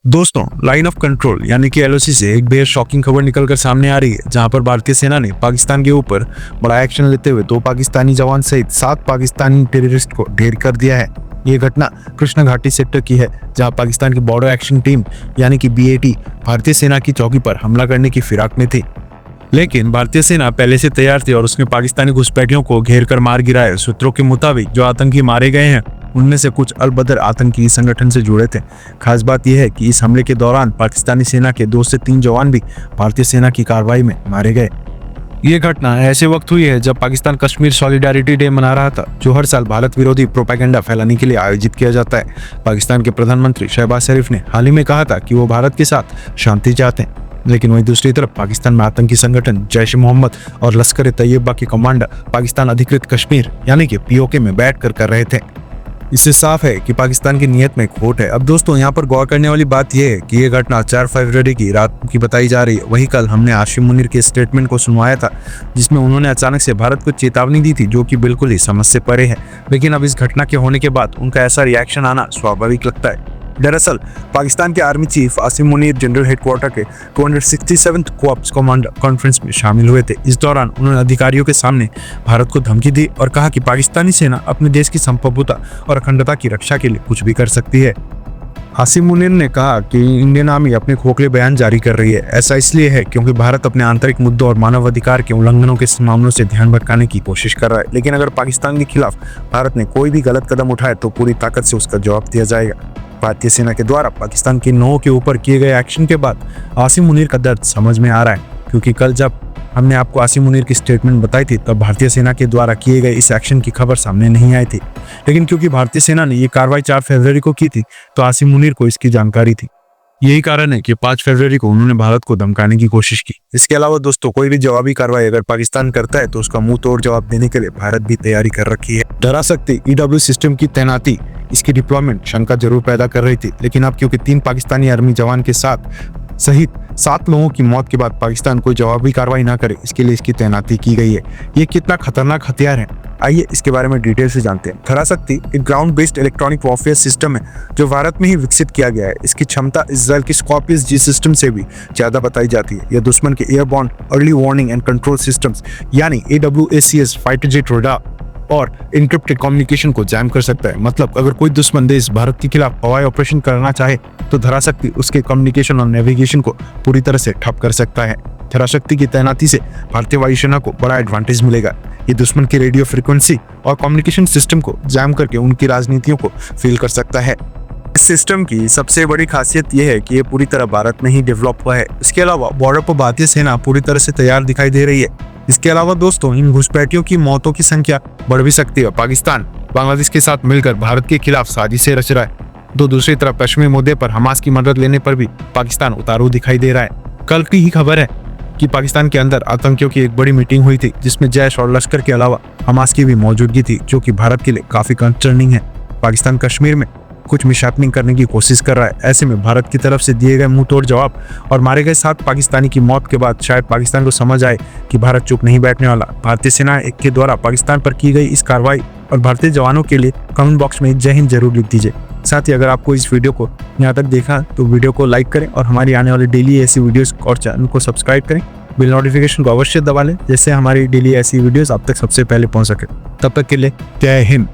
दोस्तों, line of control यानी कि एलओसी से एक बेहद शॉकिंग खबर निकलकर सामने आ रही है, जहां पर भारतीय सेना ने पाकिस्तान के ऊपर बड़ा एक्शन लेते हुए 2 पाकिस्तानी जवान सहित 7 पाकिस्तानी टेररिस्ट को ढेर कर दिया है। ये घटना कृष्णा घाटी सेक्टर की है, जहां पाकिस्तान की बॉर्डर एक्शन टीम यानी कि बीएटी भारतीय सेना की चौकी पर हमला करने की फिराक में थी। लेकिन भारतीय सेना पहले से तैयार थी और उसने पाकिस्तानी घुसपैठियों को घेर कर मार गिराया। सूत्रों के मुताबिक जो आतंकी मारे गए हैं उनमें से कुछ अल बदर आतंकी संगठन से जुड़े थे। खास बात यह है कि इस हमले के दौरान पाकिस्तानी सेना के 2 से 3 जवान भी भारतीय सेना की कार्रवाई में मारे गए। ये घटना ऐसे वक्त हुई है जब पाकिस्तान कश्मीर सॉलिडारिटी डे मना रहा था, जो हर साल भारत विरोधी प्रोपेगेंडा फैलाने के लिए आयोजित किया जाता है। पाकिस्तान के प्रधानमंत्री शहबाज शरीफ ने हाल ही में कहा था कि वो भारत के साथ शांति चाहते हैं, लेकिन वहीं दूसरी तरफ पाकिस्तान में आतंकी संगठन जैश ए मोहम्मद और लश्कर ए तैयबा के कमांडर पाकिस्तान अधिकृत कश्मीर यानी कि पीओके में बैठकर कर रहे थे। इससे साफ है कि पाकिस्तान की नीयत में खोट है। अब दोस्तों, यहाँ पर गौर करने वाली बात यह है कि ये घटना 4 फरवरी की रात की बताई जा रही है। वही कल हमने आसिम मुनीर के स्टेटमेंट को सुनवाया था, जिसमें उन्होंने अचानक से भारत को चेतावनी दी थी, जो कि बिल्कुल ही समझ से परे है। लेकिन अब इस घटना के होने के बाद उनका ऐसा रिएक्शन आना स्वाभाविक लगता है। दरअसल पाकिस्तान के army chief Asim Munir general headquarter के 267th कॉर्प्स कमांडर कॉन्फ्रेंस में शामिल हुए थे। इस दौरान उन्होंने अधिकारियों के सामने भारत को धमकी दी और कहा कि पाकिस्तानी सेना अपने देश की संप्रभुता और अखंडता की रक्षा के लिए कुछ भी कर सकती है। आसिम मुनीर ने कहा कि इंडियन आर्मी अपने खोखले बयान जारी कर रही है। ऐसा इसलिए है क्योंकि भारत अपने आंतरिक मुद्दों और मानवाधिकार के उल्लंघनों के मामलों से ध्यान भटकाने की कोशिश कर रहा है। लेकिन अगर पाकिस्तान के खिलाफ भारत ने कोई भी गलत कदम उठाए तो पूरी ताकत से उसका जवाब दिया जाएगा। भारतीय सेना के द्वारा पाकिस्तान की नौ के ऊपर किए गए एक्शन के बाद आसिम मुनीर का दर्द समझ में आ रहा है, क्योंकि कल जब हमने आपको आसिम मुनीर की स्टेटमेंट बताई थी तब भारतीय सेना के द्वारा किए गए इस एक्शन की खबर सामने नहीं आई थी। लेकिन क्योंकि भारतीय सेना ने ये कार्रवाई 4 फरवरी को की थी, तो आसिम मुनीर को इसकी जानकारी थी। यही कारण है कि 5 फरवरी को उन्होंने भारत को धमकाने की कोशिश की। इसके अलावा दोस्तों, कोई भी जवाबी कार्रवाई अगर पाकिस्तान करता है तो उसका मुंह तोड़ जवाब देने के लिए भारत भी तैयारी कर रखी है। डरा सकती ईडब्ल्यू सिस्टम की तैनाती, इसकी डिप्लॉयमेंट शंका जरूर पैदा कर रही थी, लेकिन अब क्योंकि 3 पाकिस्तानी आर्मी जवान के साथ सहित 7 लोगों की मौत के बाद पाकिस्तान कोई जवाबी कार्रवाई ना करे, इसके लिए इसकी तैनाती की गई है। ये कितना खतरनाक हथियार है, आइए इसके बारे में डिटेल से जानते हैं। धरा शक्ति एक ground based electronic warfare system है जो भारत में ही विकसित किया गया है। इसकी क्षमता इजराइल की स्कॉर्पियस जी सिस्टम से भी ज्यादा बताई जाती है। यह दुश्मन के airborne early warning and control systems यानी AWACS फाइटर जेट रडार और इनक्रिप्टेड कम्युनिकेशन को जैम कर सकता है। मतलब अगर कोई दुश्मन देश भारत के खिलाफ हवाई ऑपरेशन करना चाहे तो धरा शक्ति उसके कम्युनिकेशन और नेविगेशन को पूरी तरह से ठप कर सकता है। धरा शक्ति की तैनाती से भारतीय वायुसेना को बड़ा एडवांटेज मिलेगा। ये दुश्मन की रेडियो फ्रीक्वेंसी और कम्युनिकेशन सिस्टम को जैम करके उनकी राजनीतियों को फेल कर सकता है। इस सिस्टम की सबसे बड़ी खासियत यह है कि ये पूरी तरह भारत में ही डेवलप हुआ है। इसके अलावा बॉर्डर पर भारतीय सेना पूरी तरह से तैयार दिखाई दे रही है। इसके अलावा दोस्तों, इन घुसपैठियों की मौतों की संख्या बढ़ भी सकती है। पाकिस्तान बांग्लादेश के साथ मिलकर भारत के खिलाफ साजिशें रच रहा है, तो दूसरी तरफ कश्मीर मुद्दे पर हमास की मदद लेने पर भी पाकिस्तान उतारू दिखाई दे रहा है। कल की ही खबर है कि पाकिस्तान के अंदर आतंकियों की एक बड़ी मीटिंग हुई थी, जिसमें जैश और लश्कर के अलावा हमास की भी मौजूदगी थी, जो कि भारत के लिए काफी कंसर्निंग है। पाकिस्तान कश्मीर में कुछ मिशैपनिंग करने की कोशिश कर रहा है। ऐसे में भारत की तरफ से दिए गए मुंह तोड़ जवाब और मारे गए 7 पाकिस्तानी की मौत के बाद शायद पाकिस्तान को समझ आए कि भारत चुप नहीं बैठने वाला। भारतीय सेना के द्वारा पाकिस्तान पर की गई इस कार्रवाई और भारतीय जवानों के लिए कमेंट बॉक्स में जय हिंद जरूर लिख दीजिए। साथ ही अगर आपको इस वीडियो को यहाँ तक देखा तो वीडियो को लाइक करें और हमारी आने वाली डेली ऐसी वीडियोस और चैनल को सब्सक्राइब करें। बिल नोटिफिकेशन को अवश्य दबा लें, जिससे हमारी डेली ऐसी वीडियोस आप तक सबसे पहले पहुंच सके। तब तक के लिए जय हिंद।